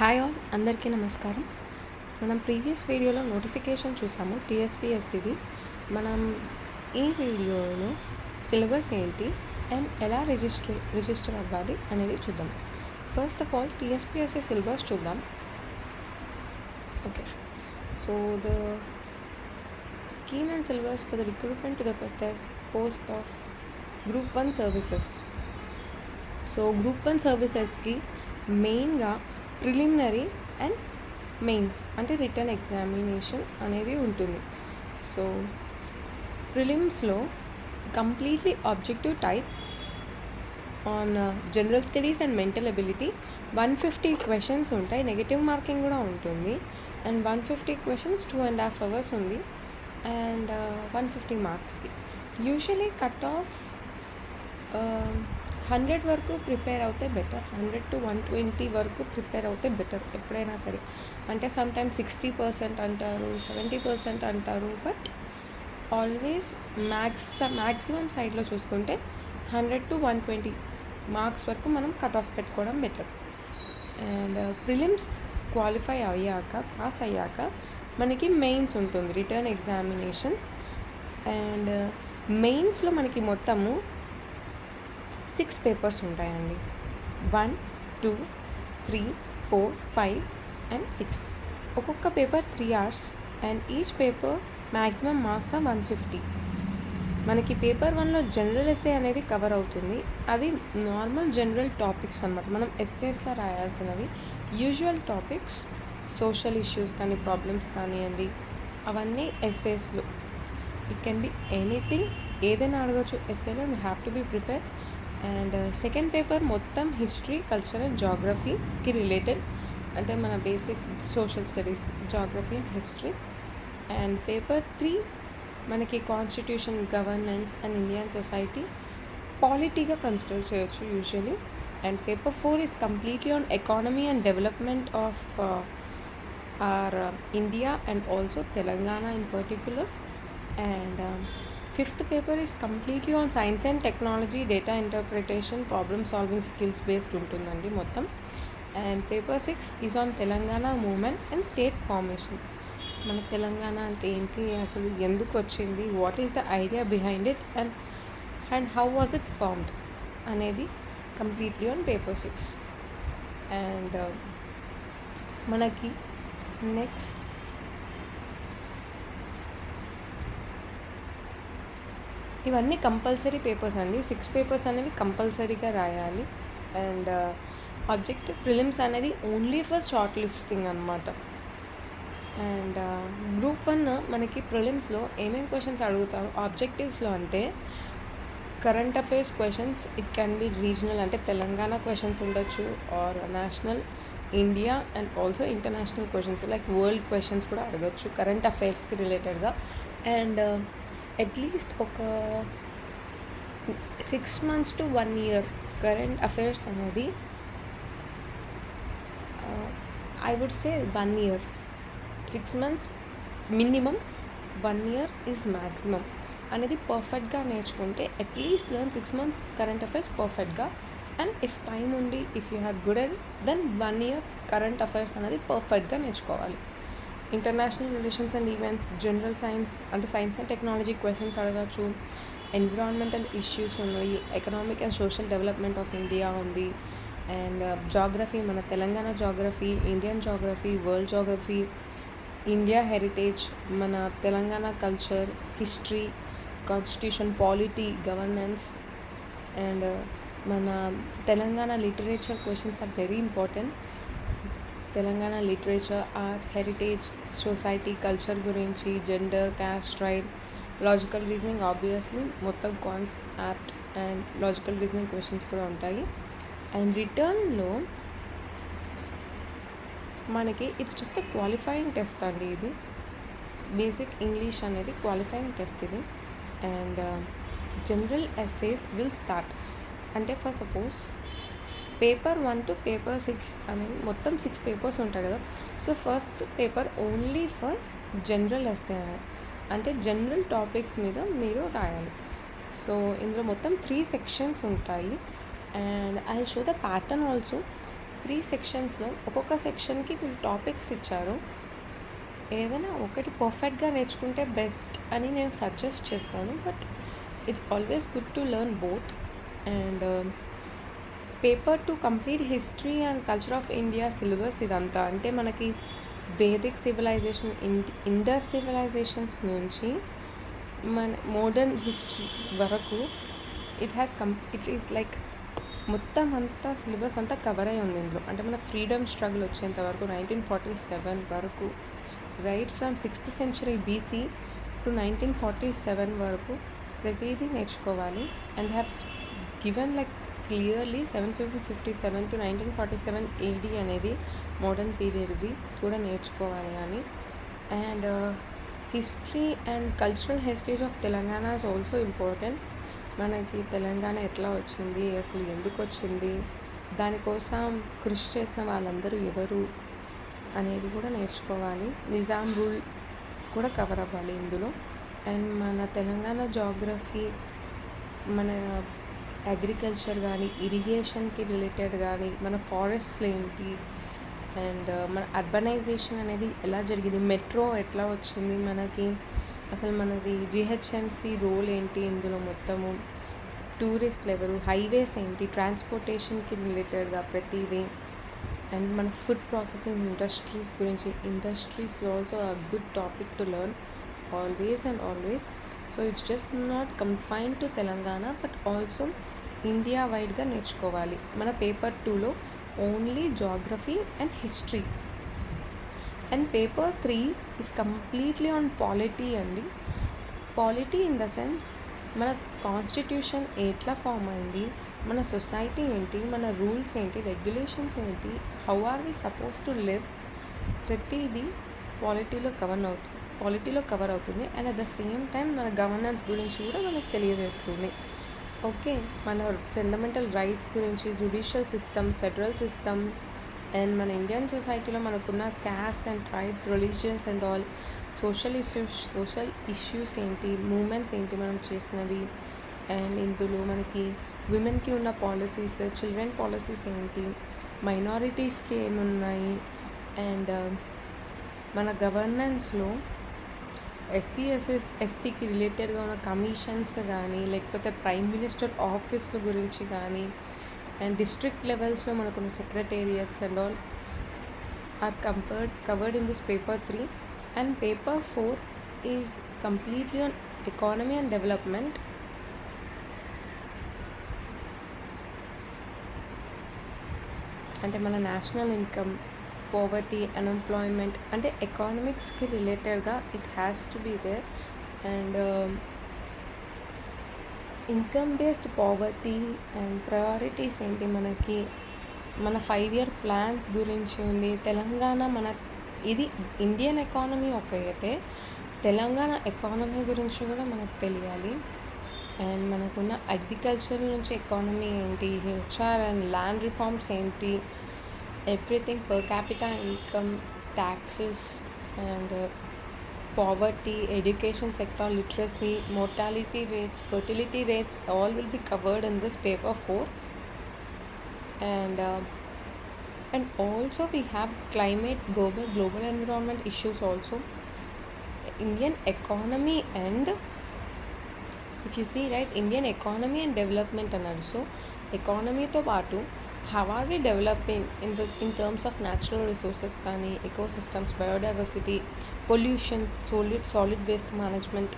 Hi all, అందరికీ నమస్కారం. మనం ప్రీవియస్ వీడియోలో నోటిఫికేషన్ చూసాము టీఎస్పీఎస్సిది. మనం ఈ వీడియోలో సిలబస్ ఏంటి అండ్ ఎలా రిజిస్టర్ అవ్వాలి అనేది చూద్దాం. First of all TSPSC syllabus చూద్దాం. Okay, so the scheme and syllabus for the recruitment to the post of group 1 services. So group 1 సర్వీసెస్కి మెయిన్గా ప్రిలిమినరీ అండ్ మెయిన్స్ అంటే రిటర్న్ ఎగ్జామినేషన్ అనేది ఉంటుంది. సో ప్రిలిమ్స్లో completely objective type on general studies and mental ability 150 questions ఉంటాయి. Negative marking కూడా ఉంటుంది. And 150 questions 2.5 hours ఉంది. అండ్ 150 మార్క్స్కి యూజువలీ కట్ ఆఫ్ 100 వరకు ప్రిపేర్ అవుతే బెటర్. 100 to 120 వరకు ప్రిపేర్ అవుతే బెటర్ ఎప్పుడైనా సరే. అంటే సమ్టైమ్స్ 60% అంటారు, 70% అంటారు. బట్ ఆల్వేస్ మ్యాక్సిమం సైడ్లో చూసుకుంటే 100 to 120 మార్క్స్ వరకు మనం కట్ ఆఫ్ పెట్టుకోవడం బెటర్. అండ్ ప్రిలిమ్స్ క్వాలిఫై అయ్యాక, పాస్ అయ్యాక మనకి మెయిన్స్ ఉంటుంది, రిటర్న్ ఎగ్జామినేషన్. అండ్ మెయిన్స్లో మనకి మొత్తము 6 పేపర్స్ ఉంటాయండి. 1, 2, 3, 4, 5 and 6. ఒక్కొక్క paper 3 hours and each paper maximum marks 150. మనకి పేపర్ 1లో జనరల్ ఎస్సే అనేది కవర్ అవుతుంది. అది నార్మల్ జనరల్ టాపిక్స్ అన్నమాట. మనం ఎస్సేస్లో రాయాల్సినవి యూజువల్ టాపిక్స్, సోషల్ ఇష్యూస్ కానీ ప్రాబ్లమ్స్ కానివ్వండి, అవన్నీ ఎస్సేస్లో. ఇట్ కెన్ బి ఎనీథింగ్, ఏదైనా అడగచ్చు ఎస్సేలో. You have to be prepare. And second paper మొత్తం హిస్టరీ, కల్చర్ అండ్ జాగ్రఫీకి రిలేటెడ్, అంటే మన basic social studies, geography and history. And paper 3 మనకి constitution, governance and Indian society, పాలిటీగా కన్సిడర్ చేయొచ్చు usually. And paper 4 is completely on economy and development of our India and also Telangana in particular. And fifth paper is completely on science and technology, data interpretation, problem solving skills based untundandi mottham. And paper 6 is on Telangana movement and state formation. మన తెలంగాణ అంటే ఏంటి, అసలు ఎందుకు వచ్చింది, what is the idea behind it and how was it formed అనేది completely on paper 6. And మనకి next ఇవన్నీ compulsory papers అండి. 6 పేపర్స్ అనేవి కంపల్సరీగా రాయాలి. అండ్ ఆబ్జెక్టివ్ ప్రిలిమ్స్ అనేది ఓన్లీ ఫర్ షార్ట్ లిస్టింగ్ అనమాట. అండ్ గ్రూప్ 1 మనకి ప్రిలిమ్స్లో ఏమేమి క్వశ్చన్స్ అడుగుతారు ఆబ్జెక్టివ్స్లో అంటే current affairs questions. It can be regional అంటే తెలంగాణ క్వశ్చన్స్ ఉండొచ్చు, or national, India and also international questions like world questions కూడా అడగచ్చు కరెంట్ అఫైర్స్కి రిలేటెడ్గా. అండ్ అట్లీస్ట్ ఒక 6 months to 1 year current affairs అనేది I would say 1 year. 6 months minimum, 1 year is maximum అనేది పర్ఫెక్ట్గా నేర్చుకుంటే at least learn 6 months current affairs పర్ఫెక్ట్గా. And if time ఉండి, if you have good at then 1 year current affairs అనేది పర్ఫెక్ట్గా నేర్చుకోవాలి. International relations and events, general science అంటే science and technology questions అడగచ్చు. ఎన్విరాన్మెంటల్ ఇష్యూస్ ఉన్నాయి, economic and social development of India ఉంది. And geography, మన Telangana geography, Indian geography, world geography, India heritage, మన Telangana culture, history, constitution, polity, governance. And మన Telangana literature questions are very important. Telangana literature, arts, heritage, society, culture గురించి, gender, caste, tribe, logical reasoning, obviously మొత్తం cons, apt and logical reasoning questions కూడా ఉంటాయి. And రిటర్న్లో మనకి it's just a qualifying test అండి. ఇది basic English అనేది క్వాలిఫైయింగ్ టెస్ట్ ఇది. And general essays will start అంటే for suppose paper 1 to paper 6 అనేది మొత్తం 6 పేపర్స్ ఉంటాయి కదా. So first paper only for general essay అంటే జనరల్ టాపిక్స్ మీద మీరు రాయాలి. సో ఇందులో మొత్తం 3 sections ఉంటాయి. And I show the pattern also. 3 సెక్షన్స్‌లో ఒక్కొక్క సెక్షన్‌కి వీళ్ళు టాపిక్స్ ఇచ్చారు. ఏదైనా ఒకటి పర్ఫెక్ట్‌గా నేర్చుకుంటే బెస్ట్ అని నేను సజెస్ట్ చేస్తాను. But it's always good to learn both. And paper 2 complete history and culture of India syllabus ఇదంతా. అంటే మనకి వేదిక్ సివిలైజేషన్, ఇండస్ సివిలైజేషన్స్ నుంచి మన మోడర్న్ హిస్టరీ వరకు ఇట్ ఈస్ లైక్ మొత్తం అంతా సిలబస్ అంతా కవర్ అయి ఉంది ఇందులో. అంటే మనకు ఫ్రీడమ్ స్ట్రగుల్ వచ్చేంత వరకు 1947 వరకు, right from 6th century BC to 1947 వరకు ప్రతిదీ నేర్చుకోవాలి. And they have given like clearly 757 to 1947 AD అనేది మోడర్న్ పీరియడ్ది కూడా నేర్చుకోవాలి అని. And history and cultural heritage of Telangana is also important. మనకి తెలంగాణ ఎట్లా వచ్చింది, అసలు ఎందుకు వచ్చింది, దానికోసం కృషి చేసిన వాళ్ళందరూ ఎవరు అనేది కూడా నేర్చుకోవాలి. నిజాం రూల్ కూడా కవర్ అవ్వాలి ఇందులో. అండ్ మన తెలంగాణ జాగ్రఫీ, మన అగ్రికల్చర్ కానీ, ఇరిగేషన్కి రిలేటెడ్ కానీ, మన ఫారెస్ట్లు ఏంటి, అండ్ మన అర్బనైజేషన్ అనేది ఎలా జరిగింది, మెట్రో ఎట్లా వచ్చింది మనకి, అసలు మనది జిహెచ్ఎంసి రోల్ ఏంటి ఇందులో మొత్తము, టూరిస్ట్లు ఎవరు, హైవేస్ ఏంటి, ట్రాన్స్పోర్టేషన్కి రిలేటెడ్గా ప్రతిదీ. అండ్ మన ఫుడ్ ప్రాసెసింగ్ ఇండస్ట్రీస్ గురించి. Industries also a good topic to learn always and always. So it's just not confined to Telangana but also India వైడ్గా నేర్చుకోవాలి. మన పేపర్ 2లో only geography and history. And paper 3 is completely on polity అండి. Polity in the sense మన constitution ఎట్లా form అయింది, మన society ఏంటి, మన రూల్స్ ఏంటి, రెగ్యులేషన్స్ ఏంటి, how are we suppose to live, ప్రతిదీ పాలిటీలో కవర్ అవుతుంది. And at the same time మన గవర్నెన్స్ గురించి కూడా మనకు తెలియజేస్తుంది. ఓకే, మన ఫండమెంటల్ రైట్స్ గురించి, judicial system, federal system, and మన ఇండియన్ సొసైటీలో మనకున్న caste and tribes, religions and all, social issues ఏంటి, మూమెంట్స్ ఏంటి మనం చేసినవి, అండ్ ఇందులో మనకి విమెన్కి ఉన్న పాలసీస్, చిల్డ్రన్ పాలసీస్ ఏంటి, మైనారిటీస్కి ఏమున్నాయి, అండ్ మన గవర్నెన్స్లో ఎస్సీకి రిలేటెడ్గా ఉన్న కమిషన్స్ కానీ, లేకపోతే ప్రైమ్ మినిస్టర్ ఆఫీస్ల గురించి కానీ, అండ్ డిస్ట్రిక్ట్ లెవెల్స్లో మనకున్న secretariats and all are covered in this paper 3. And paper 4 is completely on economy and development. అంటే మన నేషనల్ ఇన్కమ్, poverty, unemployment, అంటే ఎకానమిక్స్కి రిలేటెడ్గా it has to be there. And income based poverty and priorities ఏంటి, మనకి మన 5-year plans గురించి ఉంది. తెలంగాణ ఇది ఇండియన్ ఎకానమీ ఒక అయితే తెలంగాణ ఎకానమీ గురించి కూడా మనకు తెలియాలి. అండ్ మనకున్న అగ్రికల్చర్ నుంచి ఎకానమీ ఏంటి, హెచ్ఆర్ అండ్ ల్యాండ్ రిఫార్మ్స్ ఏంటి, everything, per capita income, taxes, and poverty, education sector, literacy, mortality rates, fertility rates, all will be covered in this paper 4. And also we have climate, global environment issues also, Indian economy, and if you see right, Indian economy and development and also economy తో పాటు how are we developing in terms of natural resources కానీ, ecosystems, biodiversity, pollution, solid waste management,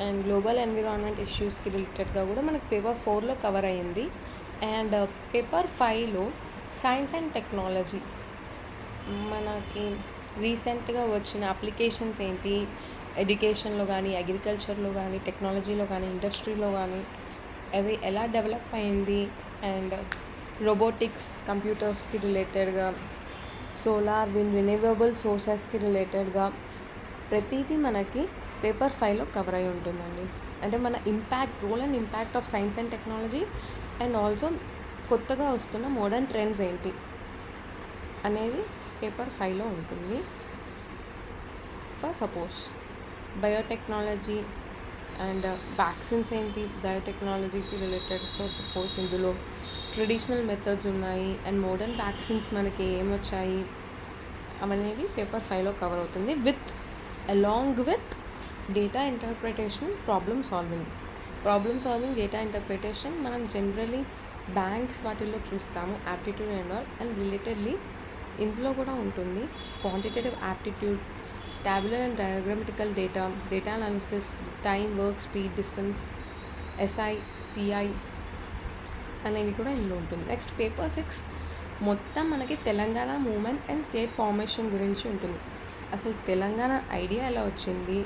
and global environment ఇష్యూస్కి రిలేటెడ్గా కూడా మనకు paper 4లో cover అయ్యింది. And paper 5లో సైన్స్ అండ్ టెక్నాలజీ, మనకి రీసెంట్గా వచ్చిన అప్లికేషన్స్ ఏంటి, ఎడ్యుకేషన్లో కానీ, అగ్రికల్చర్లో కానీ, టెక్నాలజీలో కానీ, ఇండస్ట్రీలో కానీ అది ఎలా డెవలప్ అయింది, అండ్ రోబోటిక్స్, కంప్యూటర్స్కి రిలేటెడ్గా, సోలార్, విండ్, రిన్యూవబుల్ సోర్సెస్కి రిలేటెడ్గా ప్రతిదీ మనకి పేపర్ 5లో కవర్ అయి ఉంటుందండి. అంటే మన role and impact of science and technology, and also కొత్తగా వస్తున్న మోడర్న్ ట్రెండ్స్ ఏంటి అనేది పేపర్ 5లో ఉంటుంది. For suppose biotechnology and vaccines ఏంటి, బయోటెక్నాలజీకి రిలేటెడ్. సో సపోజ్ ఇందులో ట్రెడిషనల్ మెథడ్స్ ఉన్నాయి అండ్ మోడర్న్ వ్యాక్సిన్స్ మనకి ఏమొచ్చాయి అవనేవి పేపర్ 5లో కవర్ అవుతుంది along with data interpretation problem solving data interpretation మనం జనరలీ బ్యాంక్స్ వాటిల్లో చూస్తాము యాప్టిట్యూడ్ అండ్ రిలేటెడ్లీ ఇందులో కూడా ఉంటుంది quantitative aptitude, tabular and డయాగ్రామటికల్ data analysis, time, work, speed, distance, SI, CI అనేవి కూడా ఇందులో ఉంటుంది. నెక్స్ట్ పేపర్ 6 మొత్తం మనకి Telangana movement and state formation గురించి ఉంటుంది. అసలు తెలంగాణ ఐడియా ఎలా వచ్చింది,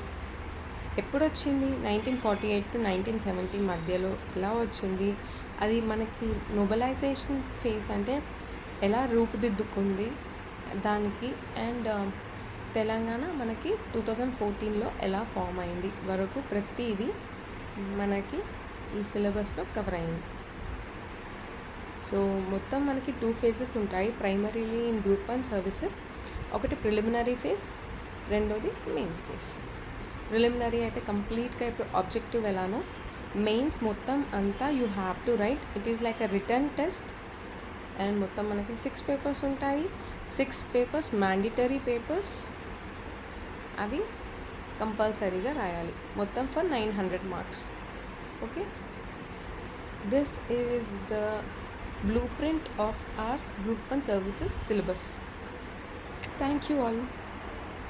ఎప్పుడు వచ్చింది, 1948 to 1970 మధ్యలో ఎలా వచ్చింది, అది మనకి మొబిలైజేషన్ ఫేజ్ అంటే ఎలా రూపుదిద్దుకుంది దానికి, అండ్ తెలంగాణ మనకి 2014లో ఎలా ఫామ్ అయింది వరకు ప్రతిదీ మనకి ఈ సిలబస్లో కవర్ అయింది. సో మొత్తం మనకి 2 phases ఉంటాయి ప్రైమరీలీ ఇన్ గ్రూప్ 1 సర్వీసెస్. ఒకటి ప్రిలిమినరీ ఫేజ్, రెండోది మెయిన్స్ ఫేజ్. ప్రిలిమినరీ అయితే కంప్లీట్గా ఇప్పుడు ఆబ్జెక్టివ్ ఎలానో మెయిన్స్ మొత్తం అంతా you have to right. It is like a return test and మొత్తం మనకి 6 పేపర్స్ ఉంటాయి. 6 పేపర్స్ మ్యాండిటరీ పేపర్స్, అవి కంపల్సరీగా రాయాలి మొత్తం for 900 marks. Okay, this is the blueprint of our group 1 services syllabus. Thank you all.